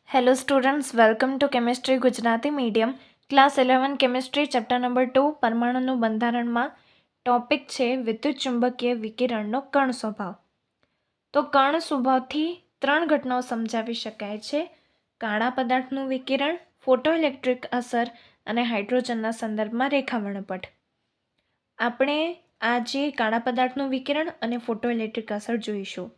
Hello students, welcome to chemistry Gujarati medium class 11 chemistry chapter number 2 परमाणुનું બંધારણમાં topic છે વિદ્યુત ચુંબકીય વિકિરણનો કણ સ્વભાવ. તો કણ સ્વભાવથી ત્રણ ઘટનાઓ સમજાવી શકાય છે: કાળા પદાર્થનું વિકિરણ, ફોટોઇલેક્ટ્રિક અસર અને હાઇડ્રોજનના સંદર્ભમાં રેખા વર્ણપટ. આપણે આજે કાળા પદાર્થનું વિકિરણ અને ફોટોઇલેક્ટ્રિક અસર જોઈશું.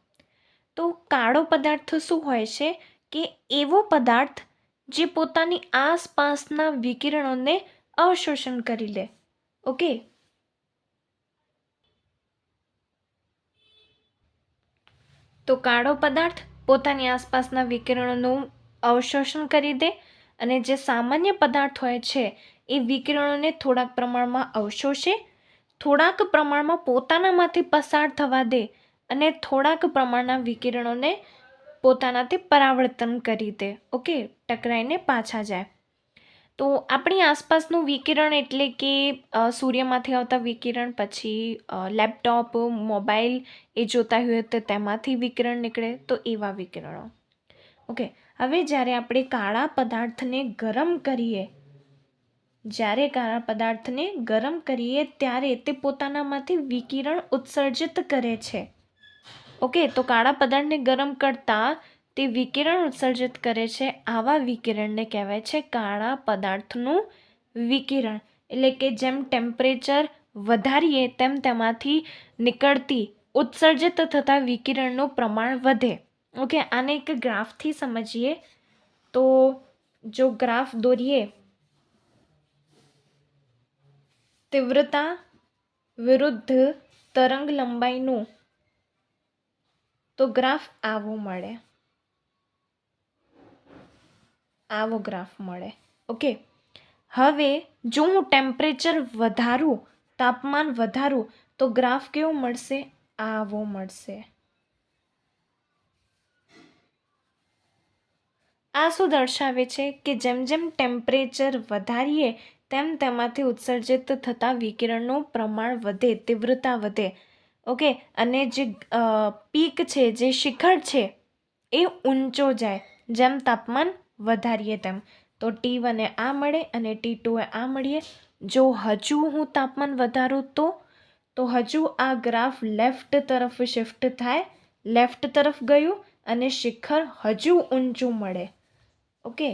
તો કાળો પદાર્થ શું હોય છે કે એવો પદાર્થ જે પોતાની આસપાસના વિકિરણોને અવશોષણ કરી લે. ઓકે, તો કાળો પદાર્થ પોતાની આસપાસના વિકિરણોનું અવશોષણ કરી દે અને જે સામાન્ય પદાર્થ હોય છે એ વિકિરણોને થોડાક પ્રમાણમાં અવશોષે, થોડાક પ્રમાણમાં પોતાનામાંથી પસાર થવા દે અને થોડાક પ્રમાણના વિકિરણોને પોતાનાથી પરાવર્તન કરી દે. ઓકે, ટકરાઈને પાછા જાય. તો આપણી આસપાસનું વિકિરણ એટલે કે સૂર્યમાંથી આવતા વિકિરણ, પછી લેપટોપ, મોબાઈલ એ જોતા હોય તો તેમાંથી વિકિરણ નીકળે, તો એવા વિકિરણો. ઓકે, હવે જ્યારે આપણે કાળા પદાર્થને ગરમ કરીએ ત્યારે તે પોતાનામાંથી વિકિરણ ઉત્સર્જિત કરે છે. ઓકે, તો કાળા પદાર્થને ગરમ કરતાં તે વિકિરણ ઉત્સર્જિત કરે છે. આવા વિકિરણને કહેવાય છે કાળા પદાર્થનું વિકિરણ. એટલે કે જેમ ટેમ્પરેચર વધારીએ તેમ તેમાંથી નીકળતી ઉત્સર્જિત થતા વિકિરણનું પ્રમાણ વધે. ઓકે, આને એક ગ્રાફથી સમજીએ. તો જો ગ્રાફ દોરીએ, તીવ્રતા વિરુદ્ધ તરંગ લંબાઈનું, તો ગ્રાફ આવો મળે, આવો ગ્રાફ મળે. ઓકે, હવે જો હું ટેમ્પરેચર વધારું, તાપમાન વધારું, તો ગ્રાફ કેવો મળશે? આવો મળશે. આ શું દર્શાવે છે કે જેમ જેમ ટેમ્પરેચર વધારીએ તેમ તેમાંથી ઉત્સર્જિત થતા વિકિરણનું પ્રમાણ વધે, તીવ્રતા વધે. ઓકે, અને જે પીક છે, જે શિખર છે એ ઊંચો જાય જેમ તાપમાન વધારીએ તેમ. તો T1 એ આ મળે અને T2 એ આ મળીએ. જો હજુ હું તાપમાન વધારું તો હજુ આ ગ્રાફ લેફ્ટ તરફ શિફ્ટ થાય, લેફ્ટ તરફ ગયું અને શિખર હજુ ઊંચું મળે. ઓકે,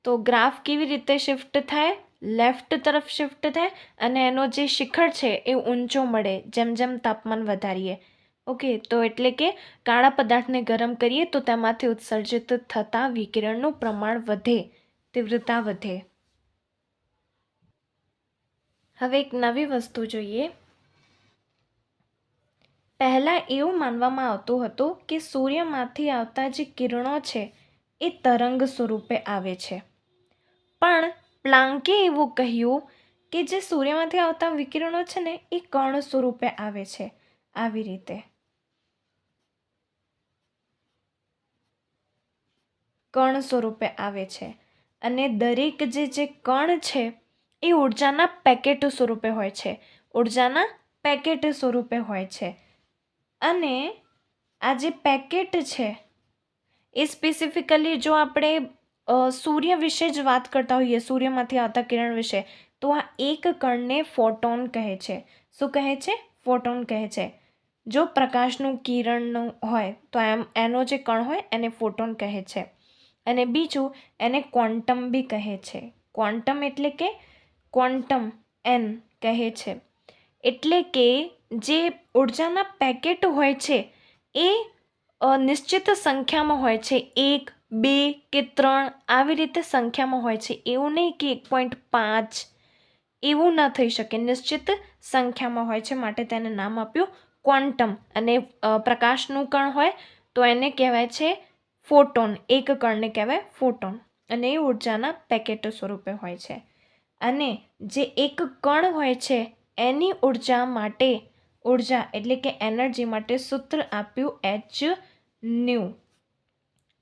તો ગ્રાફ કેવી રીતે શિફ્ટ થાય? લેફ્ટ તરફ શિફ્ટ થાય અને એનો જે શિખર છે એ ઊંચો મળે જેમ જેમ તાપમાન વધારીએ. ઓકે, તો એટલે કે કાળા પદાર્થને ગરમ કરીએ તો તેમાંથી ઉત્સર્જિત થતા વિકિરણનું પ્રમાણ વધે, તીવ્રતા વધે. હવે એક નવી વસ્તુ જોઈએ. પહેલાં એવું માનવામાં આવતું હતું કે સૂર્યમાંથી આવતા જે કિરણો છે એ તરંગ સ્વરૂપે આવે છે, પણ પ્લાન્કે એવું કહ્યું કે જે સૂર્યમાંથી આવતા વિકિરણો છે ને એ કણ સ્વરૂપે આવે છે. આવી રીતે કણ સ્વરૂપે આવે છે અને દરેક જે કણ છે એ ઉર્જાના પેકેટ સ્વરૂપે હોય છે, ઉર્જાના પેકેટ સ્વરૂપે હોય છે. અને આ જે પેકેટ છે એ સ્પેસિફિકલી જો આપણે સૂર્ય વિશે જ વાત કરતા હોઈએ, સૂર્યમાંથી આવતા કિરણ વિશે, તો આ એક કણને ફોટોન કહે છે. શું કહે છે? ફોટોન કહે છે. જો પ્રકાશનું કિરણનું હોય તો એનો જે કણ હોય એને ફોટોન કહે છે. અને બીજું એને ક્વોન્ટમ બી કહે છે. ક્વોન્ટમ એટલે કે ક્વોન્ટમ એન કહે છે. એટલે કે જે ઉર્જાના પેકેટ હોય છે એ નિશ્ચિત સંખ્યામાં હોય છે, 1, 2 કે 3 આવી રીતે સંખ્યામાં હોય છે. એવું નહીં કે 1.5, એવું ન થઈ શકે. નિશ્ચિત સંખ્યામાં હોય છે, માટે તેને નામ આપ્યું ક્વોન્ટમ. અને પ્રકાશનું કણ હોય તો એને કહેવાય છે ફોટોન. એક કણને કહેવાય ફોટોન અને એ ઉર્જાના પેકેટ સ્વરૂપે હોય છે. અને જે એક કણ હોય છે એની ઉર્જા એટલે કે એનર્જી માટે સૂત્ર આપ્યું hν.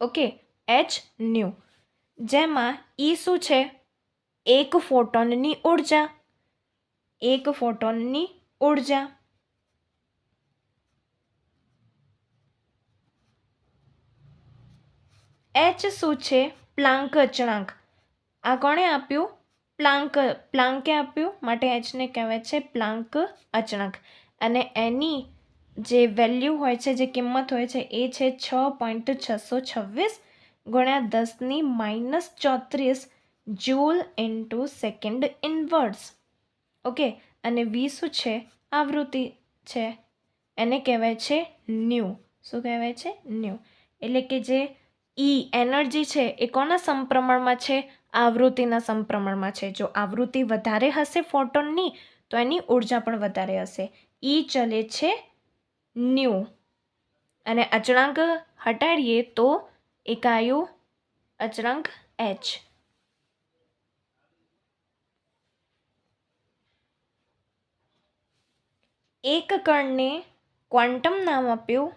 ઓકે, hν, જેમાં E શું છે? એક ફોટોનની ઉર્જા, એક ફોટોનની ઉર્જા. એચ શું છે? પ્લાન્ક અચળાંક. આ કોણે આપ્યું? પ્લાન્કે આપ્યું, માટે એચને કહેવાય છે પ્લાન્ક અચળાંક. અને એની જે વેલ્યુ હોય છે, જે કિંમત હોય છે, એ છે 6.626 ગુણ્યા 10⁻34 joule into second inverse. Okay. અને વી શું છે? આવૃત્તિ છે. એને કહેવાય છે ન્યૂ. શું કહેવાય છે? ન્યૂ. એટલે કે જે એનર્જી છે એ કોના સમપ્રમાણમાં છે? આવૃત્તિના સમપ્રમાણમાં છે. જો આવૃત્તિ વધારે હશે ફોટોનની તો એની ઉર્જા પણ વધારે હશે. ચલે છે ન્યૂ. અને અચળાંક હટાડીએ તો એક આવ્યું અચળાંક એચ. એક કણને ક્વોન્ટમ નામ આપ્યું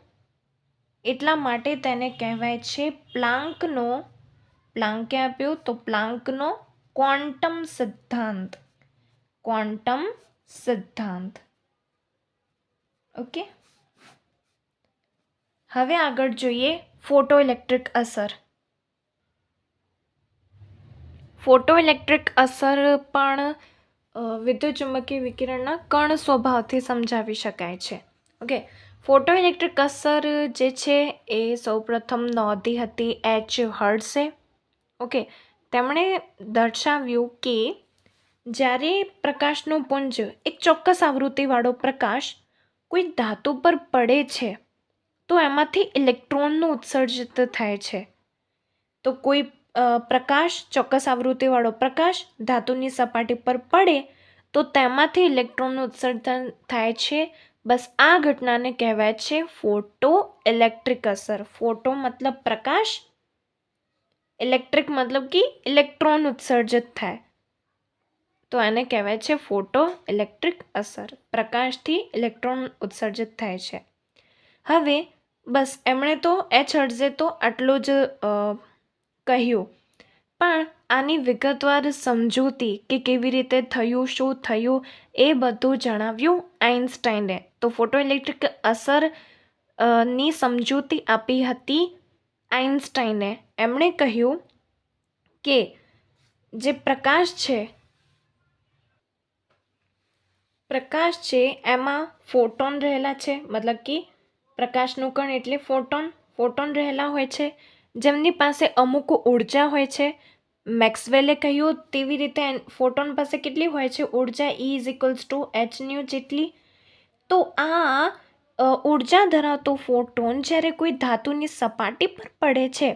એટલા માટે તેને કહેવાય છે પ્લાન્કે આપ્યું તો પ્લાન્કનો ક્વોન્ટમ સિદ્ધાંત. ક્વોન્ટમ સિદ્ધાંત. ઓકે. હવે આગળ જોઈએ ફોટોઇલેક્ટ્રિક અસર. ફોટોઇલેક્ટ્રિક અસર પણ વિદ્યુતચુંબકીય વિકિરણના કણ સ્વભાવથી સમજાવી શકાય છે. ઓકે. ફોટોઇલેક્ટ્રિક અસર જે છે એ સૌપ્રથમ નોંધી હતી એચ હર્ટ્ઝે. ઓકે. તેમણે દર્શાવ્યું કે જ્યારે પ્રકાશનું પુંજ, એક ચોક્કસ આવૃત્તિવાળો પ્રકાશ કોઈ ધાતુ પર પડે છે તો એમાંથી ઇલેક્ટ્રોનનું ઉત્સર્જિત થાય છે. તો કોઈ પ્રકાશ, ચોક્કસ આવૃત્તિવાળો પ્રકાશ ધાતુની સપાટી પર પડે તો તેમાંથી ઇલેક્ટ્રોનનું ઉત્સર્જન થાય છે. બસ આ ઘટનાને કહેવાય છે ફોટો ઇલેક્ટ્રિક અસર. ફોટો મતલબ પ્રકાશ, ઇલેક્ટ્રિક મતલબ કે ઇલેક્ટ્રોન ઉત્સર્જિત થાય, તો એને કહેવાય છે ફોટો ઇલેક્ટ્રિક અસર. પ્રકાશથી ઇલેક્ટ્રોન ઉત્સર્જિત થાય છે. હવે બસ એમણે તો એચ હર્ટ્ઝે તો આટલું જ કહ્યું, પણ આની વિગતવાર સમજૂતી કે કેવી રીતે થયું, શું થયું, એ બધું જણાવ્યું આઇન્સ્ટાઈને. તો ફોટોઇલેક્ટ્રિક અસર ની સમજૂતી આપી હતી આઇન્સ્ટાઈને. એમણે કહ્યું કે જે પ્રકાશ છે એમાં ફોટોન રહેલા છે, મતલબ કે પ્રકાશનું કણ એટલે ફોટોન રહેલા હોય છે, જેમની પાસે અમુક ઉર્જા હોય છે. મેક્સવેલે કહ્યું તેવી રીતે ફોટોન પાસે કેટલી હોય છે ઉર્જા? E=hν જેટલી. તો આ ઉર્જા ધરાવતો ફોટોન જ્યારે કોઈ ધાતુની સપાટી પર પડે છે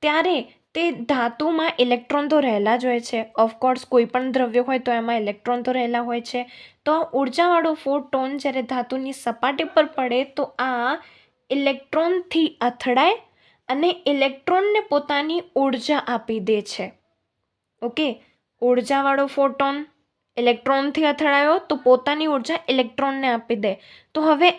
ત્યારે તે ધાતુમાં ઇલેક્ટ્રોન તો રહેલા જ હોય છે. ઓફકોર્સ કોઈ પણ દ્રવ્ય હોય તો એમાં ઇલેક્ટ્રોન તો રહેલા હોય છે. તો ઉર્જાવાળો ફોટોન જ્યારે ધાતુની સપાટી પર પડે તો આ ઇલેક્ટ્રોનથી અથડાય અને ઇલેક્ટ્રોનને પોતાની ઉર્જા આપી દે છે. ઓકે. ઉર્જાવાળો ફોટોન ઇલેક્ટ્રોનથી અથડાયો તો પોતાની ઉર્જા ઇલેક્ટ્રોનને આપી દે. તો હવે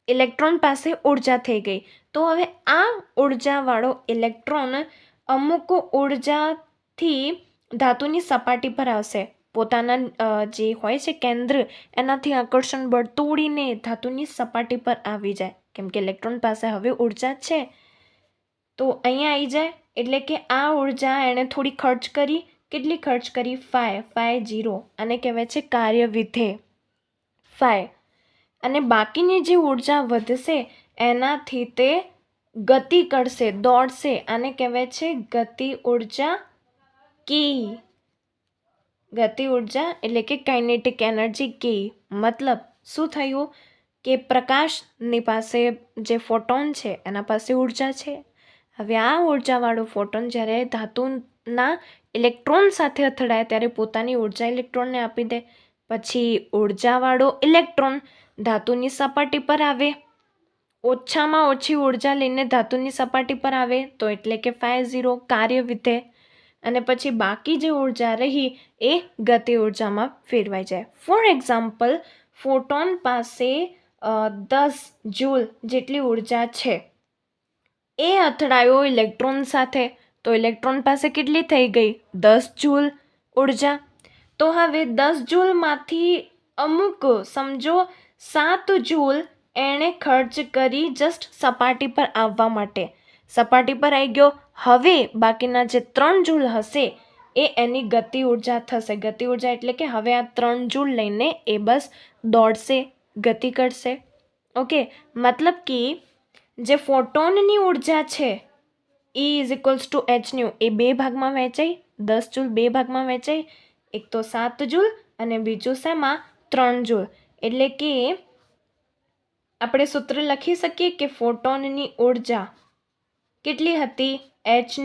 ઇલેક્ટ્રોન પાસે ઉર્જા થઈ ગઈ. તો હવે આ ઉર્જાવાળો ઇલેક્ટ્રોન અમુક ઉર્જાથી ધાતુની સપાટી પર આવશે. પોતાના જે હોય છે કેન્દ્ર, એનાથી આકર્ષણ બળ તોડીને ધાતુની સપાટી પર આવી જાય. કેમ કે ઇલેક્ટ્રોન પાસે હવે ઉર્જા છે તો અહીંયા આવી જાય. એટલે કે આ ઉર્જા એણે થોડી ખર્ચ કરી. કેટલી ખર્ચ કરી? 5 આને કહેવાય છે કાર્ય વિધેય 5. અને બાકીની જે ઉર્જા વધશે એનાથી તે ગતિ કરશે, દોડશે. આને કહેવાય છે ગતિ ઉર્જા કી. ગતિ ઉર્જા એટલે કે કાઇનેટિક એનર્જી કી. મતલબ શું થયું કે પ્રકાશની પાસે જે ફોટોન છે એના પાસે ઉર્જા છે. હવે આ ઉર્જાવાળો ફોટોન જ્યારે ધાતુના ઇલેક્ટ્રોન સાથે અથડાય ત્યારે પોતાની ઉર્જા ઇલેક્ટ્રોનને આપી દે. પછી ઉર્જાવાળો ઇલેક્ટ્રોન ધાતુની સપાટી પર આવે, ઓછામાં ઓછી ઉર્જા લઈને ધાતુની સપાટી પર આવે તો એટલે કે 5 કાર્ય વિધેય. અને પછી બાકી જે ઉર્જા રહી એ ગતિ ઉર્જામાં ફેરવાઈ જાય. ફોર એક્ઝામ્પલ, ફોટોન પાસે 10 જૂલ જેટલી ઉર્જા છે. એ અથડાયો ઇલેક્ટ્રોન સાથે તો ઇલેક્ટ્રોન પાસે કેટલી થઈ ગઈ? 10 જૂલ ઉર્જા. તો હવે 10 જૂલમાંથી અમુક, સમજો 7 જૂલ એણે ખર્ચ કરી જસ્ટ સપાટી પર આવવા માટે. સપાટી પર આવી ગયો. હવે બાકીના જે 3 જૂલ હશે એ એની ગતિ ઉર્જા થશે. ગતિ ઉર્જા એટલે કે હવે આ 3 જૂલ લઈને એ બસ દોડશે, ગતિ કરશે. ઓકે, મતલબ કે જે ફોટોનની ઉર્જા છે E is equals to h એ 2 ભાગમાં વહેંચાઈ. 10 જૂલ 2 ભાગમાં વહેંચાઈ. એક તો 7 જૂલ અને બીજું શેમાં 3 જૂલ. એટલે કે આપણે સૂત્ર લખી શકીએ કે ફોટોનની ઉર્જા કેટલી હતી? h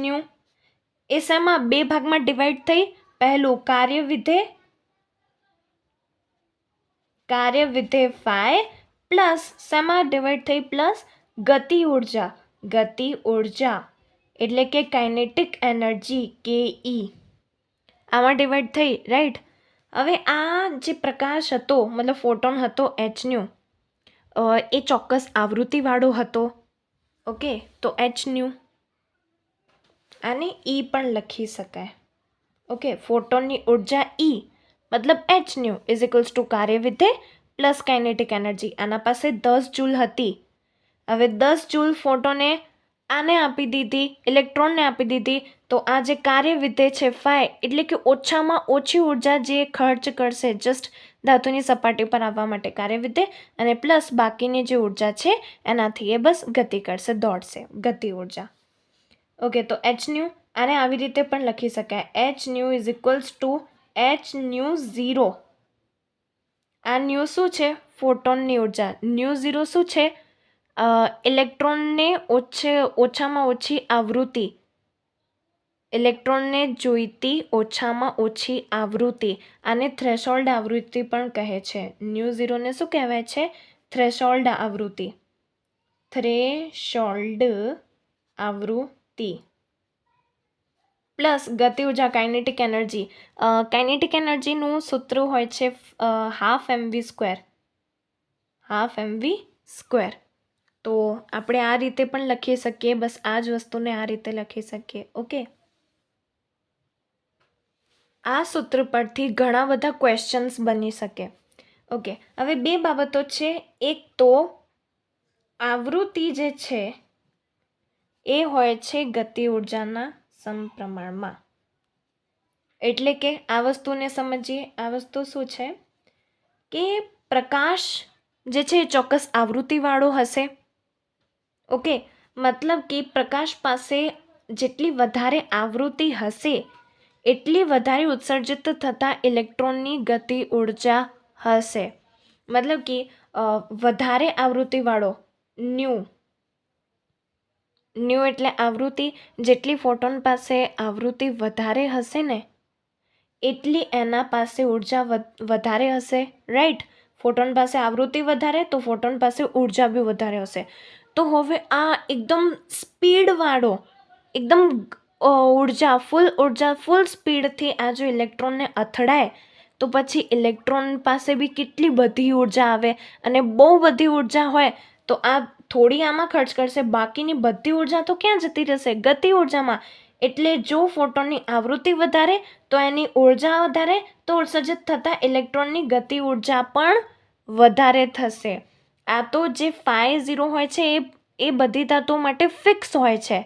એ શેમાં 2 ભાગમાં ડિવાઈડ થઈ? પહેલું કાર્ય વિધેય ફાઈ પ્લસ શેમાં ડિવાઈડ થઈ? પ્લસ ગતિ ઉર્જા એટલે કે કાઇનેટિક એનર્જી કે આમાં ડિવાઈડ થઈ, રાઈટ. હવે આ જે પ્રકાશ હતો મતલબ ફોટોન હતો h એ ચોક્કસ આવૃત્તિવાળો હતો. ઓકે, તો h આને E પણ લખી શકાય. ઓકે, ફોટોનની ઉર્જા E મતલબ h ઇઝ ઇક્વલ્સ ટુ કાર્ય વિધેય પ્લસ કાઇનેટિક એનર્જી. આના પાસે 10 જૂલ હતી. હવે 10 જૂલ ફોટોને આને આપી દીધી, ઇલેક્ટ્રોનને આપી દીધી. તો આ જે કાર્ય વિધેય છે ફાઈ એટલે કે ઓછામાં ઓછી ઉર્જા જે ખર્ચ કરશે જસ્ટ ધાતુની સપાટી પર આવવા માટે કાર્ય વિધેય, અને પ્લસ બાકીની જે ઉર્જા છે એનાથી એ બસ ગતિ કરશે, દોડશે, ગતિ ઉર્જા. ઓકે, તો h આને આવી રીતે પણ લખી શકાય. h is equals to h0. આ ન્યૂ શું છે? ફોટોનની ઉર્જા. 𝜇0 શું છે? ઇલેક્ટ્રોનને ઓછામાં ઓછી આવૃત્તિ, ઇલેક્ટ્રોનને જોઈતી ઓછામાં ઓછી આવૃત્તિ. આને થ્રેશોલ્ડ આવૃત્તિ પણ કહે છે. 𝜇0 ને શું કહેવાય છે? થ્રેશોલ્ડ આવૃત્તિ. પ્લસ ગતિ ઉર્જા કાઇનેટિક એનર્જી. કાઇનેટિક એનર્જીનું સૂત્ર હોય છે હાફ mv સ્ક્વેર. તો આપણે આ રીતે પણ લખી શકીએ. બસ આ જ વસ્તુને આ રીતે લખી શકીએ. ઓકે, આ સૂત્ર પરથી ઘણા બધા ક્વેશ્ચન્સ બની શકે. ઓકે, હવે 2 બાબતો છે. એક તો આવૃત્તિ જે છે એ હોય છે ગતિ ઉર્જાના સમપ્રમાણમાં. એટલે કે આ વસ્તુને સમજીએ. આ વસ્તુ શું છે કે પ્રકાશ જે છે એ ચોક્કસ આવૃત્તિવાળો હશે. ઓકે, મતલબ કે પ્રકાશ પાસે જેટલી વધારે આવૃત્તિ હશે એટલી વધારે ઉત્સર્જિત થતા ઇલેક્ટ્રોનની ગતિ ઉર્જા હશે. મતલબ કે વધારે આવૃત્તિવાળો ન્યૂ એટલે આવૃત્તિ. જેટલી ફોટોન પાસે આવૃત્તિ વધારે હશે ને એટલી એના પાસે ઉર્જા વધારે હશે, રાઈટ. ફોટોન પાસે આવૃત્તિ વધારે તો ફોટોન પાસે ઉર્જા બી વધારે હશે. તો હવે આ એકદમ સ્પીડવાળો, એકદમ ફૂલ સ્પીડથી આ જો ઇલેક્ટ્રોનને અથડાય તો પછી ઇલેક્ટ્રોન પાસે બી કેટલી બધી ઉર્જા આવે. અને બહુ બધી ઉર્જા હોય તો આ થોડી આમાં ખર્ચ કરશે, બાકીની બધી ઉર્જા તો ક્યાં જતી રહેશે? ગતિ ઉર્જામાં. એટલે જો ફોટોનની આવૃત્તિ વધારે તો એની ઉર્જા વધારે, તો ઉત્સર્જિત થતા ઇલેક્ટ્રોનની ગતિ ઉર્જા પણ વધારે થશે. આ તો જે φ0 હોય છે એ બધી ધાતુઓ માટે ફિક્સ હોય છે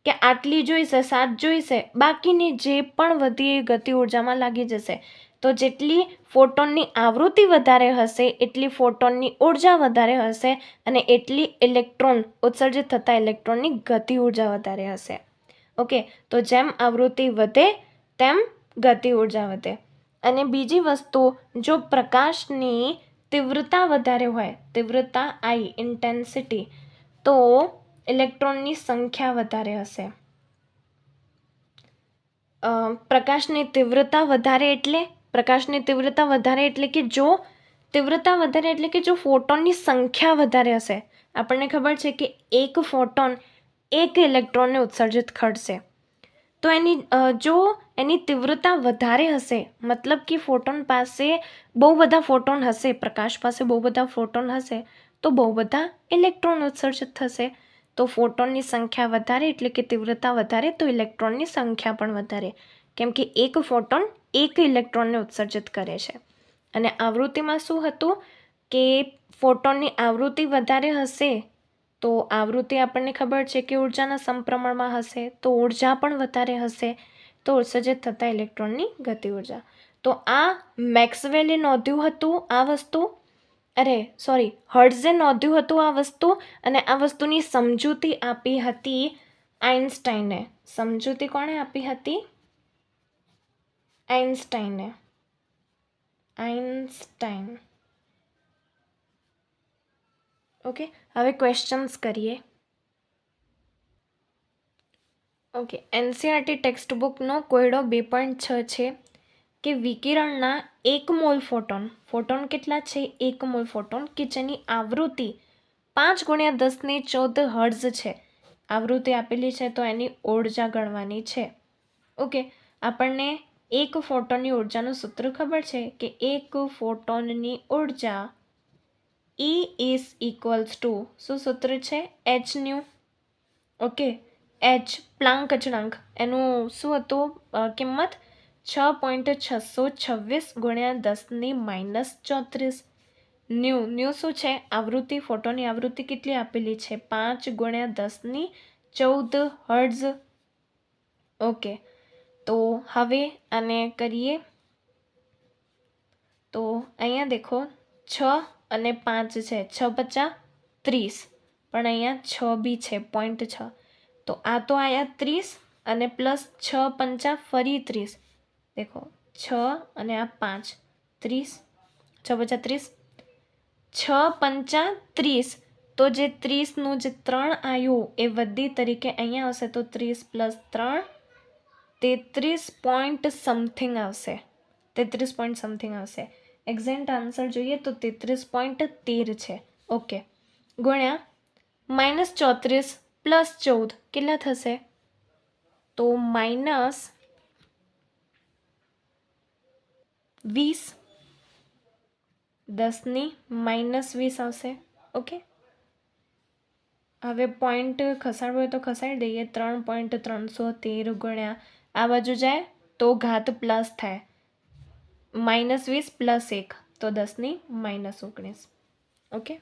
કે આટલી જોઈશે, 7 જોઈશે, બાકીની જે પણ વધી એ ગતિ ઉર્જામાં લાગી જશે. તો જેટલી ફોટોનની આવૃત્તિ વધારે હશે એટલી ફોટોનની ઉર્જા વધારે હશે અને એટલી ઉત્સર્જિત થતા ઇલેક્ટ્રોનની ગતિ ઉર્જા વધારે હશે. ઓકે, તો જેમ આવૃત્તિ વધે તેમ ગતિ ઉર્જા વધે. અને બીજી વસ્તુ, જો પ્રકાશની તીવ્રતા વધારે હોય, તીવ્રતા I ઇન્ટેન્સિટી, તો ઇલેક્ટ્રોનની સંખ્યા વધારે હશે. પ્રકાશની તીવ્રતા વધારે એટલે કે જો તીવ્રતા વધારે એટલે કે જો ફોટોનની સંખ્યા વધારે હશે. આપણને ખબર છે કે એક ફોટોન એક ઇલેક્ટ્રોનને ઉત્સર્જિત કરશે. તો જો એની તીવ્રતા વધારે હશે મતલબ કે ફોટોન પાસે બહુ બધા ફોટોન હશે, પ્રકાશ પાસે બહુ બધા ફોટોન હશે તો બહુ બધા ઇલેક્ટ્રોન ઉત્સર્જિત થશે. તો ફોટોનની સંખ્યા વધારે એટલે કે તીવ્રતા વધારે તો ઇલેક્ટ્રોનની સંખ્યા પણ વધારે, કેમ કે એક ફોટોન એક ઇલેક્ટ્રોનને ઉત્સર્જિત કરે છે. અને આવૃત્તિમાં શું હતું કે ફોટોનની આવૃત્તિ વધારે હશે તો આવૃત્તિ આપણને ખબર છે કે ઉર્જાના સમપ્રમાણમાં હશે, તો ઉર્જા પણ વધારે હશે, તો ઉત્સર્જિત થતા ઇલેક્ટ્રોનની ગતિ ઉર્જા. તો આ મેક્સવેલે નોંધ્યું હતું આ વસ્તુ, હર્ટ્ઝે નોંધ્યું હતું આ વસ્તુ, અને આ વસ્તુની સમજૂતી આપી હતી આઇન્સ્ટાઈને. સમજૂતી કોણે આપી હતી? આઇન્સ્ટાઈને. ઓકે, હવે ક્વેશ્ચન્સ કરીએ. ઓકે, એનસીઆરટી ટેક્સ્ટ બુકનો કોયડો 2.6 છે કે વિકિરણના 1 મોલ ફોટોન કેટલા છે? 1 મોલ ફોટોન, કે જેની આવૃત્તિ 5×10^14 હર્ટ્ઝ છે. આવૃત્તિ આપેલી છે તો એની ઉર્જા ગણવાની છે. ઓકે, આપણને એક ફોટોનની ઉર્જાનું સૂત્ર ખબર છે કે એક ફોટોનની ઉર્જા E ઇઝ ઇક્વલ્સ ટુ, શું સૂત્ર છે? hν. ઓકે, h પ્લાન્ક અચળાંક, એનું શું હતું કિંમત? 6.626 × 10⁻34. ન્યૂ શું છે? આવૃત્તિ, ફોટોની આવૃત્તિ કેટલી આપેલી છે? 5×1014 હર્ટ્ઝ. ઓકે, તો હવે આને કરીએ. તો અહીંયા દેખો 6 અને 5 છે, 6×5 = 30, પણ અહીંયા 6 બી છે 0.6. તો આ તો આયા 30 અને પ્લસ 6×5 ફરી 30. દેખો 6 અને આ 5, 30, 6×5 = 30, 6×5 = 30. તો જે 30નું જે 3 આવ્યું એ વધી તરીકે અહીંયા આવશે, તો 30 + 3 33 પોઈન્ટ સમથિંગ આવશે. 33 પોઈન્ટ સમથિંગ આવશે. એક્ઝેક્ટ આન્સર જોઈએ તો 33.13 છે. ઓકે, ગુણ્યા -34 + 14 કેટલા થશે? તો -20, 10⁻20 આવશે. ઓકે, હવે પોઈન્ટ ખસાડવો હોય તો ખસાડી દઈએ. 3.313 ગુણ્યા આ બાજુ જાય તો ઘાત પ્લસ થાય, -20 + 1, તો 10⁻19. ઓકે,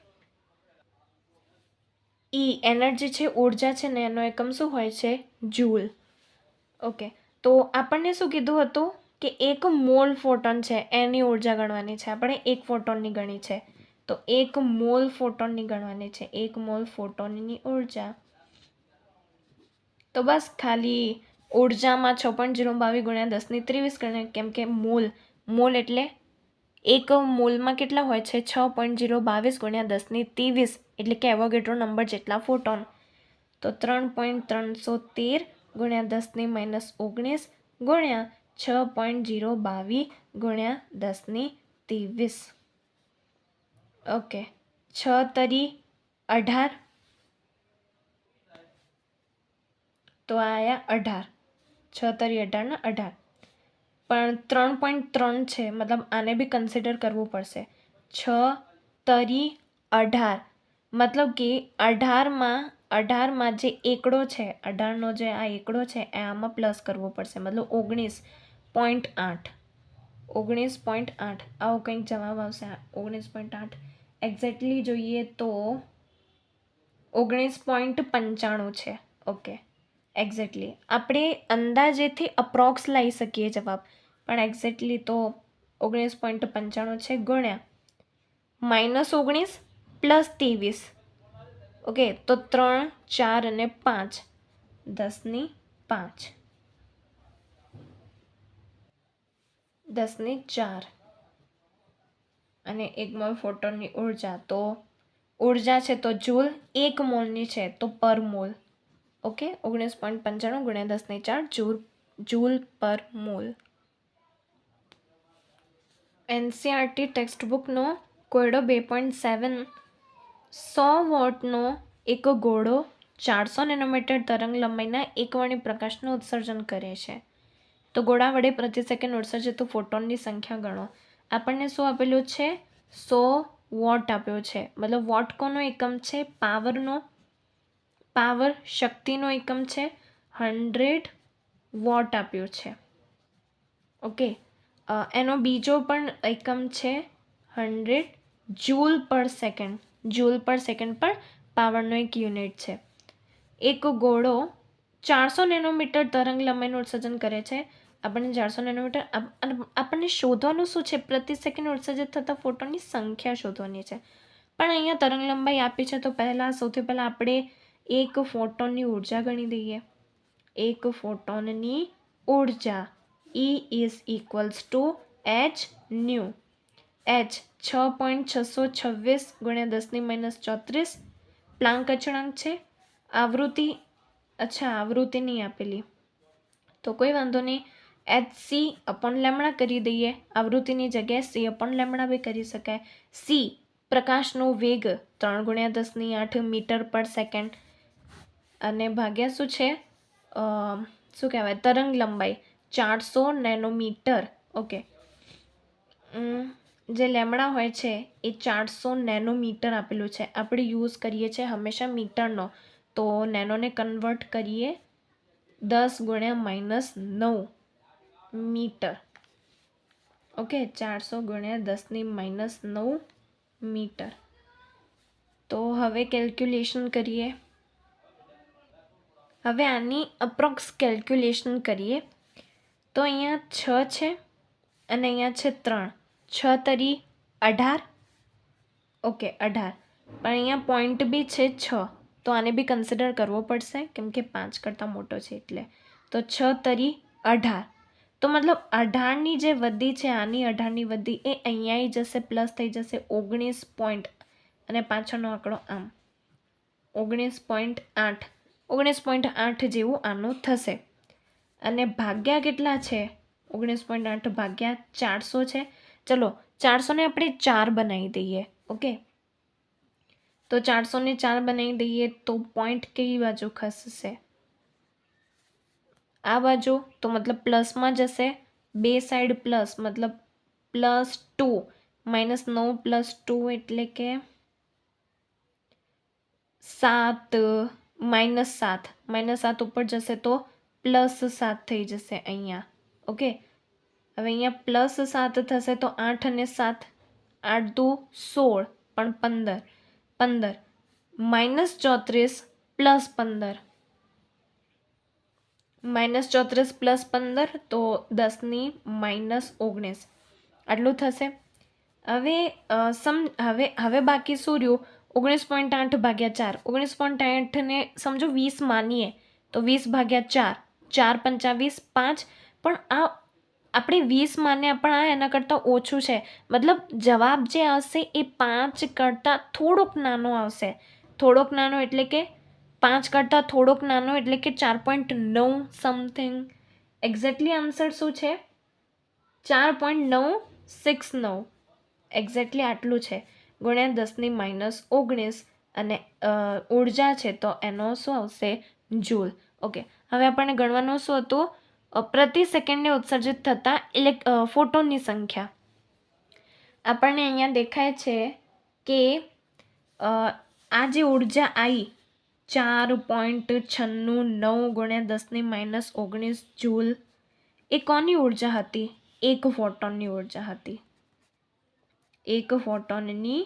એનર્જી છે, ઉર્જા છે ને, એનો એકમ શું હોય છે? જૂલ. ઓકે, તો આપણને શું કીધું હતું કે 1 મોલ ફોટોન છે એની ઉર્જા ગણવાની છે. આપણે 1 ફોટોનની ગણી છે, તો 1 મોલ ફોટોનની ગણવાની છે. 1 મોલ ફોટોનની ઉર્જા, તો બસ ખાલી ઉર્જામાં 6.022 × 10⁻23 ગણે, કેમ કે મોલ એટલે 1 મોલમાં કેટલા હોય છે? 6.022 × 10⁻23, એટલે કે એવોગેડ્રો નંબર જેટલા ફોટોન. તો 3.313 × 10⁻19 ગુણ્યા 6.022 × 10⁻23. ઓકે, 6 તરી 18, તો આ આયા 18. 6 તરી 18 ને 18, પણ 3.3 છે, મતલબ આને બી કન્સિડર કરવું પડશે. 6 તરી 18, મતલબ કે 18માં જે એકડો છે, 18નો જે આ એકડો છે એ આમાં પ્લસ કરવો પડશે, મતલબ 19.8. 19.8 આવો કંઈક જવાબ આવશે. 19.8 એક્ઝેક્ટલી જોઈએ તો 19.95 છે. ઓકે, એક્ઝેક્ટલી આપણે અંદાજેથી અપ્રોક્સ લાવી શકીએ જવાબ, પણ એક્ઝેક્ટલી તો 19.95 છે. ગુણ્યા -19 + 23. ઓકે, તો 3, 4 અને 5, 10⁻5, 10⁻4. અને 1 મોલ ફોટોનની ઉર્જા, તો ઉર્જા છે તો જૂલ, 1 મોલની છે તો પર મોલ. ઓકે, 19.95 × 10⁻4 જૂલ પર મોલ. એનસીઆરટી ટેક્સ્ટ બુકનો કોયડો 2.7, 100 વોટનો એક ગોળો 400 નેનોમીટર તરંગ લંબાઈના એકવર્ણી પ્રકાશનું ઉત્સર્જન કરે છે. તો ગોળા વડે પ્રતિ સેકન્ડ ઉત્સર્જિત ફોટોનની સંખ્યા ગણો. આપણને શું આપેલું છે? 100 વોટ આપ્યો છે, મતલબ વોટ કોનો એકમ છે? પાવર શક્તિનો એકમ છે. 100 વોટ આપ્યો છે. ઓકે, એનો બીજો પણ એકમ છે 100 જૂલ પર સેકન્ડ. જૂલ પર સેકન્ડ પણ પાવરનો એક યુનિટ છે. એક ગોળો 400 નેનોમીટર તરંગ લંબાઈનું ઉત્સર્જન કરે છે. આપણને 400 નેનોમીટર આપણને શોધવાનું શું છે? પ્રતિ સેકન્ડ ઉત્સર્જિત થતા ફોટોનની સંખ્યા શોધવાની છે. પણ અહીંયા તરંગ લંબાઈ આપી છે, તો સૌથી પહેલાં આપણે એક ફોટોનની ઉર્જા ગણી દઈએ. એક ફોટોનની ઉર્જા E is equals to h new. h 6.626 × 10⁻34 Planck અચળાંક છે. આવૃત્તિ નહીં આપેલી, તો કોઈ વાંધો નહીં. hc/λ કરી દઈએ. આવૃત્તિની જગ્યાએ c/λ બી કરી શકાય. c પ્રકાશનો વેગ 3 × 10⁸ મીટર પર સેકન્ડ, અને ભાગ્યા શું છે, શું કહેવાય, તરંગ લંબાઈ 400 નેનોમીટર. ઓકે, જે લેમડા હોય છે એ 400 નેનોમીટર આપેલું છે. આપણે યુઝ કરીએ છીએ હંમેશા મીટરનો, તો નેનોને કન્વર્ટ કરીએ 10 × -9 મીટર. Okay, 400 × 10⁻9 metre. તો હવે કેલ્ક્યુલેશન કરીએ. હવે આની અપ્રોક્સ કેલ્ક્યુલેશન કરીએ. તો અહીંયા 6 છે અને અહીંયા છે 3. 6 તરી 18. ઓકે, 18. પણ અહીંયા પોઈન્ટ બી છે 6, તો આને બી કન્સિડર કરવો પડશે કેમ કે 5 કરતાં મોટો છે એટલે. તો 6 તરી 18. તો મતલબ 18ની જે વધી છે, આની 18ની વધી એ અહીંયા જશે, પ્લસ થઈ જશે 19 પોઈન્ટ, અને પાછળનો આંકડો આમ 19.8. 19.8 જેવું આનું થશે. અને ભાગ્યા કેટલા છે? 19.8 ભાગ્યા 400 છે. ચલો 400ને આપણે 4 બનાવી દઈએ. ઓકે, તો 400ને 4 બનાવી દઈએ તો પોઈન્ટ કઈ બાજુ ખસશે? આ બાજુ. તો મતલબ પ્લસમાં જશે, બે સાઈડ પ્લસ, મતલબ +2 -9 +2 એટલે કે 7 -7 ઉપર જશે તો +7 થઈ જશે અહીંયા. ઓકે, હવે અહીંયા +7 થશે તો 8 અને 7, 8 દુ 16, પણ 15 -34 +15, -34 +15 તો 10ની -19 આટલું થશે. હવે બાકી શું રહ્યું? 19.8 ભાગ્યા 4. 19.8ને સમજો 20 માનીએ તો 20 ભાગ્યા 4, 4 × 5 = 5. પણ આ આપણે 20 માન્યા, પણ આ એના કરતાં ઓછું છે. મતલબ જવાબ જે આવશે એ 5 કરતાં થોડોક નાનો આવશે. થોડોક નાનો એટલે કે 5 કરતાં થોડોક નાનો એટલે કે 4.9 સમથિંગ. એક્ઝેક્ટલી આન્સર શું છે? 4.969. એક્ઝેક્ટલી આટલું છે, × 10⁻19. અને ઉર્જા છે તો એનો શું આવશે? જૂલ. ઓકે, હવે આપણને ગણવાનું શું હતું? પ્રતિ સેકન્ડને ઉત્સર્જિત થતા ફોટોનની સંખ્યા. આપણને અહીંયા દેખાય છે કે આ જે ઉર્જા આવી 4.96 × 10⁻19 જૂલ, એ કોની ઉર્જા હતી? એક ફોટોનની ઉર્જા હતી. એક ફોટોનની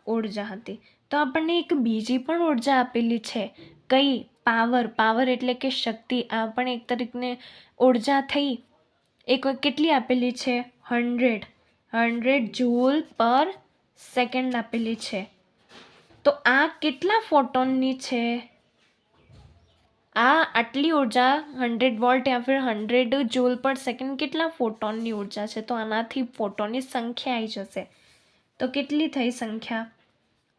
ઉર્જા હતી. તો આપણને એક બીજી પણ ઉર્જા આપેલી છે. કઈ? પાવર એટલે કે શક્તિ. આ પણ એક તરીકે ઉર્જા થઈ. એક કેટલી આપેલી છે? 100 જૂલ પર સેકન્ડ આપેલી છે. તો આ કેટલા ફોટોનની છે? આટલી ઉર્જા 100 વોલ્ટ યા ફિર 100 જૂલ પર સેકન્ડ કેટલા ફોટોનની ઉર્જા છે? તો આનાથી ફોટોનની સંખ્યા આવી જશે. તો કેટલી થઈ સંખ્યા?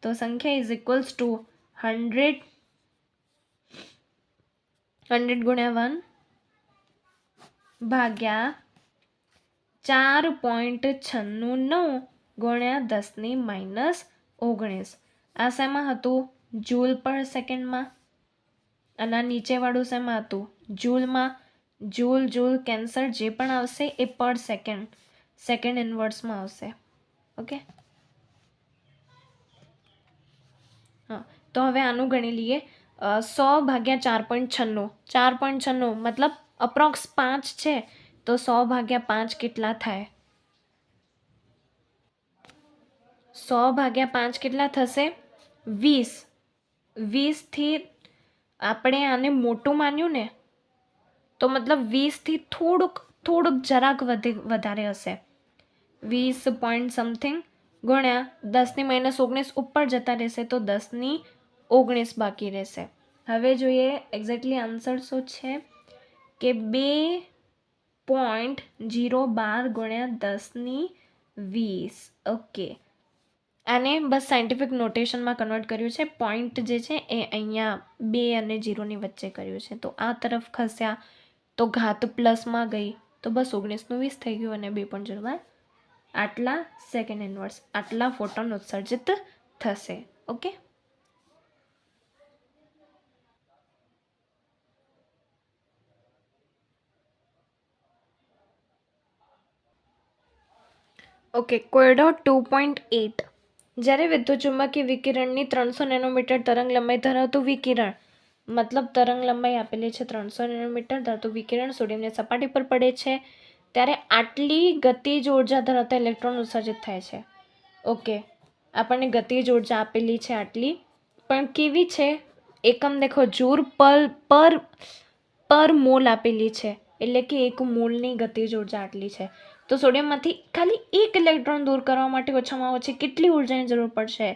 તો સંખ્યા ઇઝ ઇક્વલ્સ ટુ 100 × 1 ભાગ્યા 4.96 × 10⁻19. આ શેમાં હતું? જૂલ પર સેકન્ડમાં. અને નીચેવાળું શેમાં હતું? જૂલમાં. જૂલ કેન્સર, જે પણ આવશે એ પર સેકન્ડ ઇન્વર્સમાં આવશે. ઓકે, હા. તો હવે આનું ગણી લઈએ. 100 ભાગ્યા 4.96. 4.96 મતલબ અપ્રોક્સ 5 છે, તો 100 ભાગ્યા 5 કેટલા થાય? 100 ભાગ્યા 5 કેટલા થશે? 20. 20થી આપણે આને મોટું માન્યું ને, તો મતલબ 20થી થોડુંક જરાક વધારે હશે. 20 પોઈન્ટ સમથિંગ ગુણ્યા 10⁻19 ઉપર જતા રહેશે તો 10⁻19 બાકી રહેશે. હવે જોઈએ એક્ઝેક્ટલી આન્સર શું છે કે 2.012 ગુણ્યા 10⁻20. ઓકે, આને બસ સાયન્ટિફિક નોટેશનમાં કન્વર્ટ કર્યું છે. પોઈન્ટ જે છે એ અહીંયા 2 અને 0ની વચ્ચે કર્યું છે. તો આ તરફ ખસ્યા તો ઘાત પ્લસમાં ગઈ તો બસ 19/20 થઈ ગયું અને 2.0 આટલા સેકન્ડ ઇનવર્સ આટલા ફોટોન ઉત્સર્જિત થશે. ઓકે, કોયડો 2.8. જ્યારે વિદ્યુતચુંબકીય વિકિરણની 300 નેનોમીટર તરંગ લંબાઈ ધરાવતું વિકિરણ, મતલબ તરંગ લંબાઈ આપેલી છે 300 નેનોમીટર ધરાવતું વિકિરણ સોડિયમની સપાટી પર પડે છે ત્યારે આટલી ગતિજ ઉર્જા ધરાવતા ઇલેક્ટ્રોન ઉત્સર્જિત થાય છે. ઓકે, આપણને ગતિજ ઉર્જા આપેલી છે આટલી, પણ કેવી છે? એકમ દેખો, જૂલ પર મોલ આપેલી છે, એટલે કે એક મોલની ગતિજ ઉર્જા આટલી છે. તો સોડિયમમાંથી ખાલી એક ઇલેક્ટ્રોન દૂર કરવા માટે ઓછામાં ઓછી કેટલી ઉર્જાની જરૂર પડશે?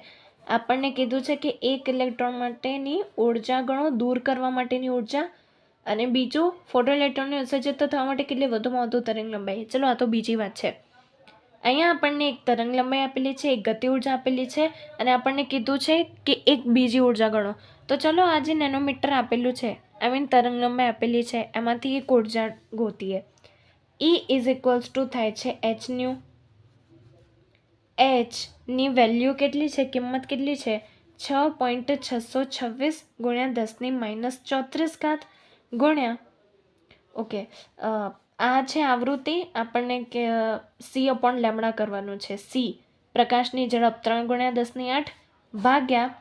આપણને કીધું છે કે એક ઇલેક્ટ્રોન માટેની ઉર્જા ગણો, દૂર કરવા માટેની ઉર્જા, અને બીજું ફોટો ઇલેક્ટ્રોનને ઉત્સર્જિત થવા માટે કેટલી વધુમાં વધુ તરંગ લંબાઈ. ચલો, આ તો બીજી વાત છે. અહીંયા આપણને એક તરંગ લંબાઈ આપેલી છે, એક ગતિ ઉર્જા આપેલી છે, અને આપણને કીધું છે કે એક બીજી ઉર્જા ગણો. તો ચલો, આ જે નેનોમીટર આપેલું છે, આઈ મીન તરંગ લંબાઈ આપેલી છે, એમાંથી એક ઉર્જા ગોતીએ. E થાય છે hν. hની વેલ્યુ કેટલી છે? કિંમત કેટલી છે? 6.626 ગુણ્યા 10⁻34 ગુણ્યા, ઓકે, આ છે આવૃત્તિ. આપણને કે c/λ કરવાનું છે. c પ્રકાશની ઝડપ 3 × 10⁸ ભાગ્યા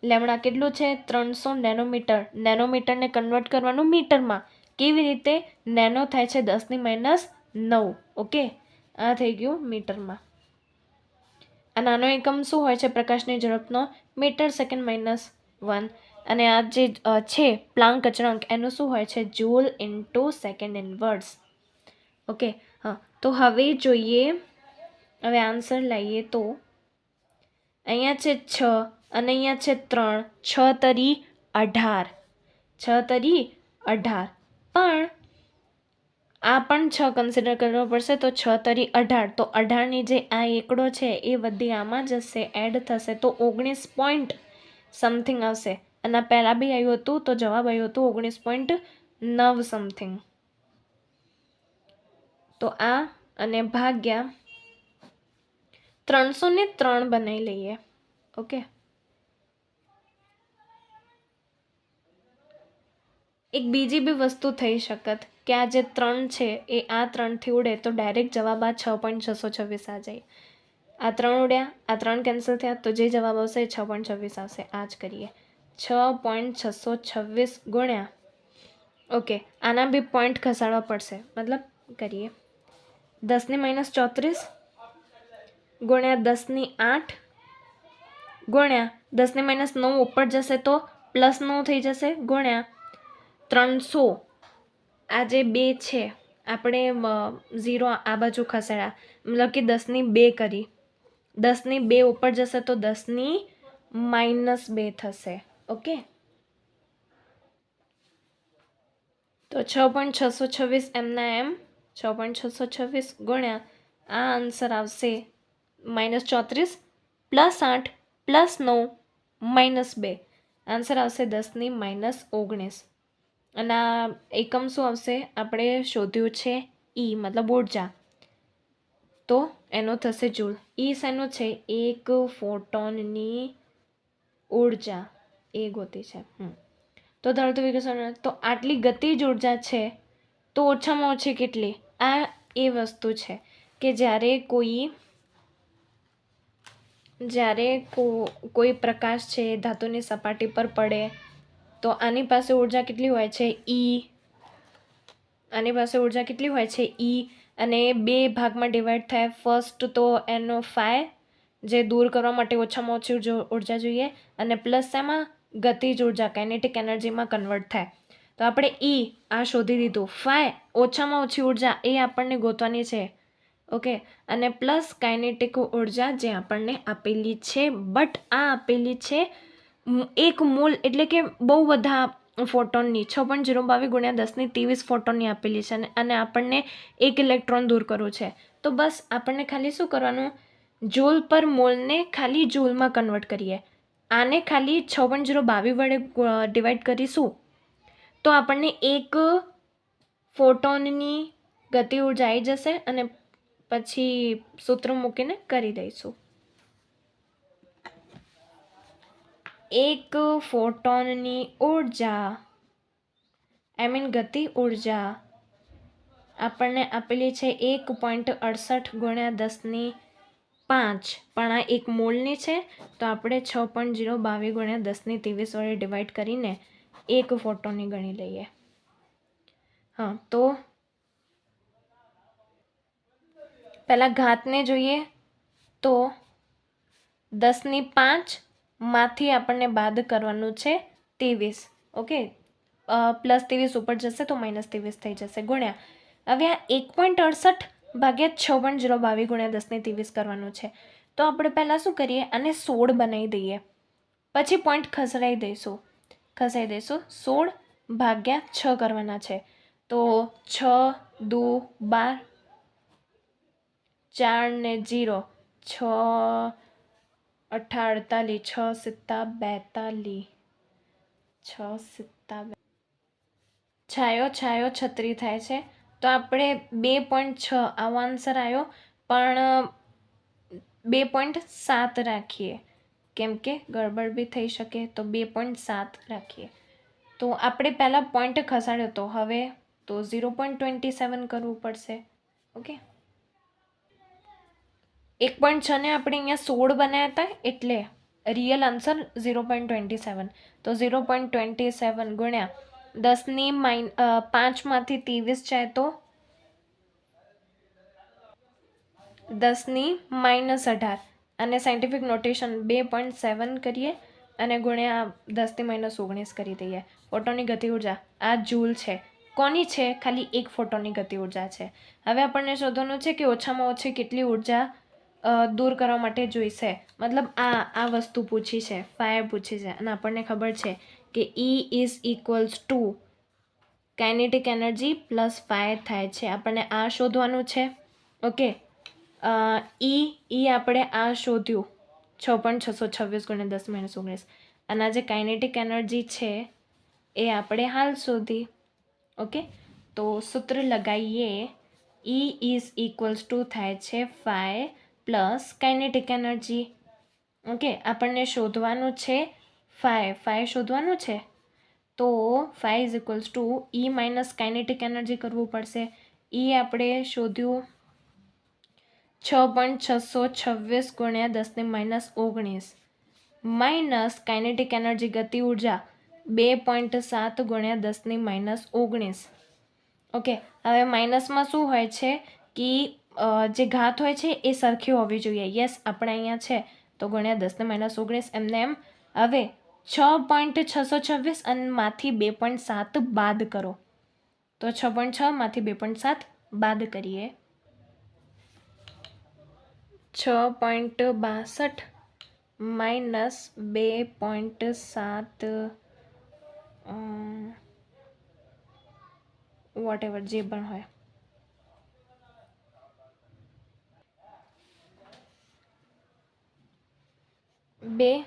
લેમડા કેટલું છે? 300 નેનોમીટર. નેનોમીટરને કન્વર્ટ કરવાનું મીટરમાં. કેવી રીતે? નેનો થાય છે 10⁻9. ઓકે, આ થઈ ગયું મીટરમાં. આ નાનો એકમ શું હોય છે પ્રકાશની ઝડપનો? Metre second -1. અને આ જે છે પ્લાન્ક અચળાંક, એનું શું હોય છે? Joule into second inverse. Okay, હા. તો હવે જોઈએ, હવે આન્સર લાવીએ તો અહીંયા છે 6 અને અહીંયા છે 3. 6 તરી 18. 6 તરી 18. પણ આ પણ 6 કન્સિડર કરવો પડશે, તો 6 તરી 18. તો 18ની જે આ એકડો છે એ બધી આમાં જશે, એડ થશે તો 19 પોઈન્ટ સમથિંગ આવશે. અને પહેલાં બી આવ્યું હતું તો જવાબ આવ્યું હતું 19.9 સમથિંગ. તો આ અને ભાગ્યા 303 બનાવી લઈએ. ઓકે, એક બીજી બી વસ્તુ થઈ શકત કે આ જે 3 છે એ આ 3થી ઉડે તો ડાયરેક્ટ જવાબ આ 6.626 આ જાય. આ 3 ઉડ્યા, આ 3 કેન્સલ થયા, તો જે જવાબ આવશે એ 6.26 આવશે. આ જ કરીએ. 6.626 ગુણ્યા, ઓકે, આના બી પોઈન્ટ ખસાડવા પડશે, મતલબ કરીએ 10⁻34 ગુણ્યા 10⁸ ગુણ્યા 10⁻9 ઉપર જશે તો +9 થઈ જશે, ગુણ્યા 300. આ જે 2 છે આપણે 0 આ બાજુ ખસેડ્યા, મતલબ કે 10⁻2 કરી. 10⁻2 ઉપર જશે તો 10⁻2 થશે. ઓકે, તો 6.626 એમના એમ 6.626 ગુણ્યા આ આન્સર આવશે -34 +8 +9 -2. આન્સર આવશે 10⁻19. અને આ એકમ શું આવશે? આપણે શોધ્યું છે E, મતલબ ઉર્જા, તો એનો થશે જૂલ. E શેનું છે? એક ફોટોનની ઉર્જા એ ગોતી છે. તો ધરાવતું વિકર્ષણ, તો આટલી ગતિજ ઉર્જા છે તો ઓછામાં ઓછી કેટલી? આ એ વસ્તુ છે કે જ્યારે કોઈ પ્રકાશ છે ધાતુની સપાટી પર પડે તો આની પાસે ઉર્જા કેટલી હોય છે? E. આની પાસે ઉર્જા કેટલી હોય છે? E. અને 2 ભાગમાં ડિવાઈડ થાય. ફર્સ્ટ તો એનો φ, જે દૂર કરવા માટે ઓછામાં ઓછી ઉર્જા જોઈએ, અને પ્લસ એમાં ગતિજ ઉર્જા કાઇનેટિક એનર્જીમાં કન્વર્ટ થાય. તો આપણે આ શોધી દીધું. ફાઈ ઓછામાં ઓછી ઉર્જા એ આપણને ગોતવાની છે. ઓકે, અને પ્લસ કાઇનેટિક ઉર્જા જે આપણને આપેલી છે, બટ આ આપેલી છે એક મોલ એટલે કે બહુ બધા ફોટોનની 6.022 ગુણ્યા 1023 ફોટોનની આપેલી છે અને આપણને 1 ઇલેક્ટ્રોન દૂર કરવું છે. તો બસ આપણને ખાલી શું કરવાનું, જૂલ પર મોલને ખાલી જૂલમાં કન્વર્ટ કરીએ. આને ખાલી 6.022 વડે ડિવાઈડ કરીશું તો આપણને એક ફોટોનની ગતિ ઉર્જા આવી જશે અને પછી સૂત્ર મૂકીને કરી દઈશું. એક ફોટોનની ઉર્જા ગતિ ઉર્જા આપણને આપેલી છે 1.68 ગુણ્યા 10 5, પણ આ એક મોલની છે તો આપણે 6.022 ગુણ્યા 1023 વડે ડિવાઈડ કરીને એક ફોટોનની ગણી લઈએ. હા, તો પહેલાં ઘાતને જોઈએ તો 10⁵ માંથી આપણને બાદ કરવાનું છે 23. ઓકે, +23 ઉપર જશે તો -23 થઈ જશે ગુણ્યા. હવે આ 1.68 ભાગ્યા 6.022 ગુણ્યા 1023 કરવાનું છે. તો આપણે પહેલાં શું કરીએ, આને 16 બનાવી દઈએ, પછી પોઈન્ટ ખસેડી દઈશું 16 ભાગ્યા 6 કરવાના છે. તો 6 દુ 12, 4 ને 0, 6 8 48, 6 7 42, 6 7 છાયો છાયો છત્રી થાય છે. તો આપણે 2.6 આવો આન્સર આવ્યો, પણ 2.7 રાખીએ કેમ કે ગડબડ બી થઈ શકે, તો 2.7 રાખીએ. તો આપણે પહેલાં પોઈન્ટ ખસાડ્યો હતો, હવે તો 0.27 કરવું પડશે. ઓકે, 1.6 ને આપણે અહીંયા 16 બનાવ્યા હતા એટલે રિયલ આન્સર 0.27. તો 0.27 ગુણ્યા 5માંથી 23 જાય તો 10⁻18 અને સાયન્ટિફિક નોટેશન 2.7 કરીએ અને ગુણ્યા 10⁻19 કરી દઈએ. ફોટોની ગતિ ઉર્જા આ જૂલ છે. કોની છે? ખાલી એક ફોટોની ગતિ ઉર્જા છે. હવે આપણને શોધવાનું છે કે ઓછામાં ઓછી કેટલી ઉર્જા દૂર કરવા માટે જોઈશે. મતલબ આ વસ્તુ પૂછી છે, ફાયર પૂછી છે અને આપણને ખબર છે કે E = kinetic energy plus fire થાય છે. આપણને આ શોધવાનું છે. ઓકે, આપણે આ શોધ્યું 6.626 ગુણ્યા 10⁻19 અને આ જે કાઇનેટિક એનર્જી છે એ આપણે હાલ શોધી. ઓકે, તો સૂત્ર લગાવીએ. E થાય છે 5 પ્લસ કાઇનેટિક એનર્જી. ઓકે, આપણને શોધવાનું છે 5 શોધવાનું છે. તો 5 = E માઇનસ કાઇનેટિક એનર્જી કરવું પડશે. આપણે શોધ્યું 6.626 ગુણ્યા 10⁻19 માઇનસ કાઇનેટિક એનર્જી ગતિ ઉર્જા 2.7 ગુણ્યા 10⁻19. ઓકે, હવે માઇનસમાં શું હોય છે કે જે ઘાત હોય છે એ સરખી હોવી જોઈએ. યસ, આપણે અહીંયા છે તો ગુણ્યા 10⁻19 એમને એમ. હવે 6.626 અને માંથી 2.7 બાદ કરો તો 6.6 માંથી 2.7 બાદ કરીએ. 6.62 માઇનસ 2.7 વોટેવર જે પણ હોય. 2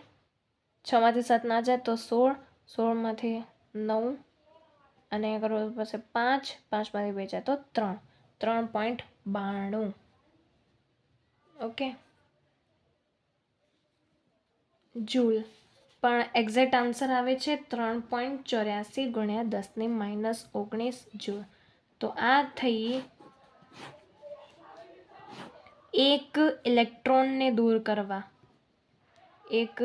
6માંથી 7 ના જાય તો 16, 16માંથી 9 અને કરવું પડશે 5, 5માંથી 2 જાય તો 3.92. Okay, joule. પણ એક્ઝેક્ટ આન્સર આવે છે 3.84 ગુણ્યા 10⁻19 જૂલ. તો આ થઈ એક ઇલેક્ટ્રોનને દૂર કરવા, એક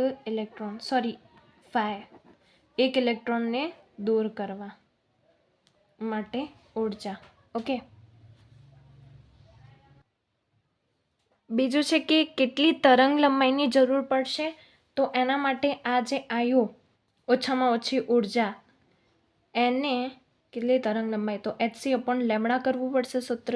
ઇલેક્ટ્રોનને દૂર કરવા માટે ઉર્જા. ઓકે, બીજું છે કે કેટલી તરંગ લંબાઈની જરૂર પડશે. તો એના માટે આ જે આવ્યું ઓછામાં ઓછી ઉર્જા એને કેટલી તરંગ લંબાઈ, તો HC અપોન લેમડા કરવું પડશે સૂત્ર.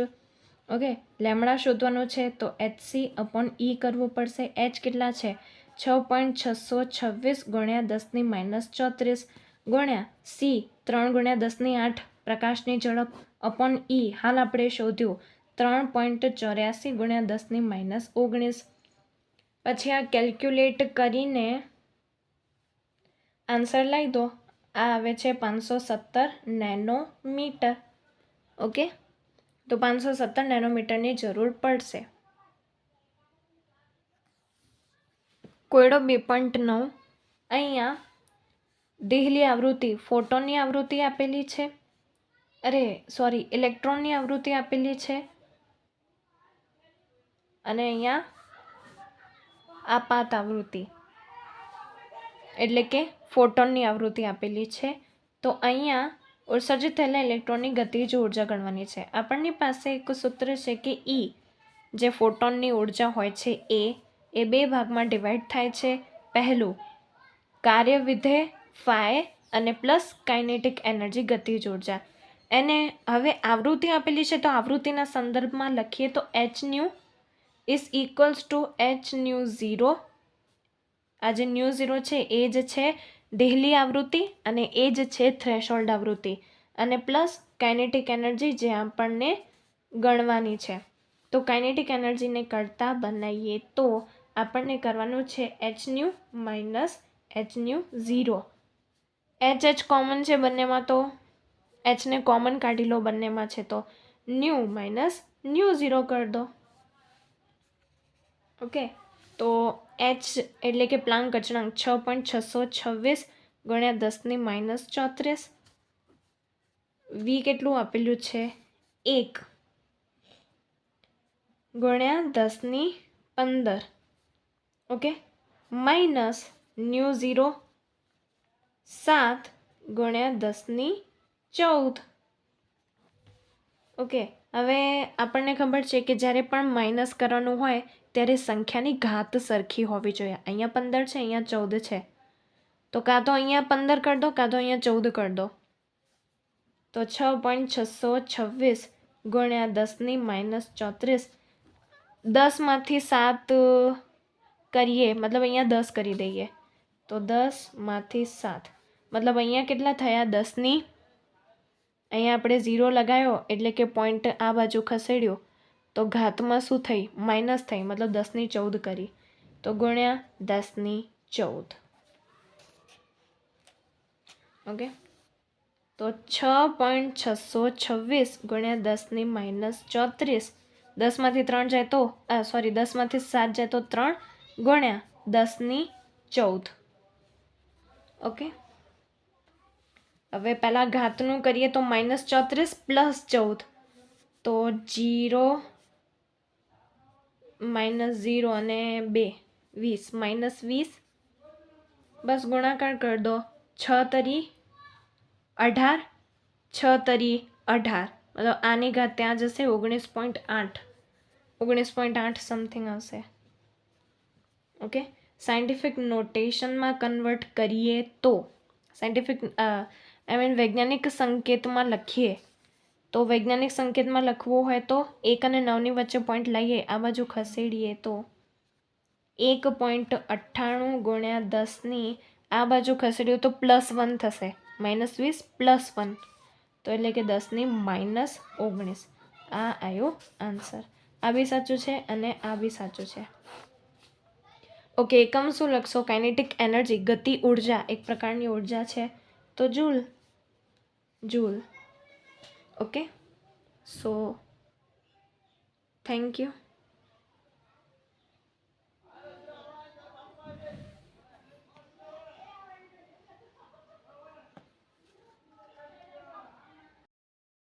ઓકે, લેમડા શોધવાનું છે તો HC અપોન E કરવું પડશે. H કેટલા છે? 6.626 ગુણ્યા 10⁻34 ગુણ્યા C 3 × 10⁸ પ્રકાશની ઝડપ અપોન E હાલ આપણે શોધ્યું 3.84 ગુણ્યા 10⁻19. પછી આ કેલ્ક્યુલેટ કરીને આન્સર લઈ દો. આ આવે છે 517 નેનોમીટર. ઓકે, તો 517 નેનોમીટરની જરૂર પડશે. કોયડો 2.9 અહીંયા દેહલી આવૃત્તિ ફોટોનની આવૃત્તિ આપેલી છે, ઇલેક્ટ્રોનની આવૃત્તિ આપેલી છે, અને અહીંયા આપાત આવૃત્તિ એટલે કે ફોટોનની આવૃત્તિ આપેલી છે. તો અહીંયા ઉત્સર્જિત થયેલા ઇલેક્ટ્રોનની ગતિજ ઉર્જા ગણવાની છે. આપણની પાસે એક સૂત્ર છે કે E જે ફોટોનની ઉર્જા હોય છે એ બે ભાગમાં ડિવાઈડ થાય છે. પહેલું કાર્ય વિધેય ફાય અને પ્લસ કાઇનેટિક એનર્જી ગતિજ ઉર્જા. એને હવે આવૃત્તિ આપેલી છે તો આવૃત્તિના સંદર્ભમાં લખીએ તો hν is equals to hν0. આ જે ν0 છે એ જ છે દેહલી આવૃત્તિ અને એ જ છે થ્રેશોલ્ડ આવૃત્તિ, અને પ્લસ કાઇનેટિક એનર્જી જે આપણને ગણવાની છે. તો કાઇનેટિક એનર્જીને કરતા બનાવીએ તો આપણને કરવાનું છે hν minus hν0. h common છે બંનેમાં, તો hને કોમન કાઢી લો બંનેમાં છે, તો ન્યૂ માઇનસ ν0 કરી દો. ઓકે, તો h એટલે કે પ્લાન્ક અચળાંક 6.626 ગુણ્યા 10⁻34. v કેટલું આપેલું છે? 1 ગુણ્યા 10⁻15. ઓકે, માઇનસ ν0 7 ગુણ્યા 10⁻14. ઓકે, હવે આપણને ખબર છે કે જ્યારે પણ માઇનસ કરવાનું હોય ત્યારે સંખ્યાની ઘાત સરખી હોવી જોઈએ. અહીંયા 15 છે, અહીંયા 14 છે, તો કાં તો અહીંયા 15 કરી દો કાં તો અહીંયા 14 કરી દો. તો 6.626 ગુણ્યા 10⁻34. 10માંથી 7 કરીએ મતલબ અહીંયા 10 કરી દઈએ, તો 10માંથી 7 મતલબ અહીંયા કેટલા થયા? 10ની અહીંયા આપણે 0 લગાવ્યો એટલે કે પોઈન્ટ આ બાજુ ખસેડ્યો તો ઘાતમાં શું થઈ? માઇનસ થઈ, મતલબ 10⁻14 કરી, તો ગુણ્યા 10⁻14. ઓકે, તો 6.626 ગુણ્યા 10⁻34. 10માંથી 3 જાય તો 10માંથી 7 જાય તો 3 ગુણ્યા 10⁻14. ઓકે, હવે પહેલાં ઘાતનું કરીએ તો -34 પ્લસ 14, તો 0 -0 અને 2 20 -20. બસ ગુણાકાર કરી દો. 6 તરી 18, 6 તરી 18, મતલબ આની ઘાત ત્યાં જશે 19.8 સમથિંગ આવશે. ઓકે, સાયન્ટિફિક નોટેશનમાં કન્વર્ટ કરીએ તો વૈજ્ઞાનિક સંકેતમાં લખીએ તો વૈજ્ઞાનિક સંકેતમાં લખવું હોય તો 1 અને 9ની વચ્ચે પોઈન્ટ લઈએ, આ બાજુ ખસેડીએ તો 1.98 ગુણ્યા 10ની આ બાજુ ખસેડ્યું તો +1 થશે, -20 +1, તો એટલે કે 10⁻−19. આ આવ્યો આન્સર. આ બી સાચું છે અને આ બી સાચું છે. ઓકે, એકમ શું લખશો? કાઇનેટિક એનર્જી ગતિ ઉર્જા એક પ્રકારની ઉર્જા છે, તો joule. Okay, so thank you.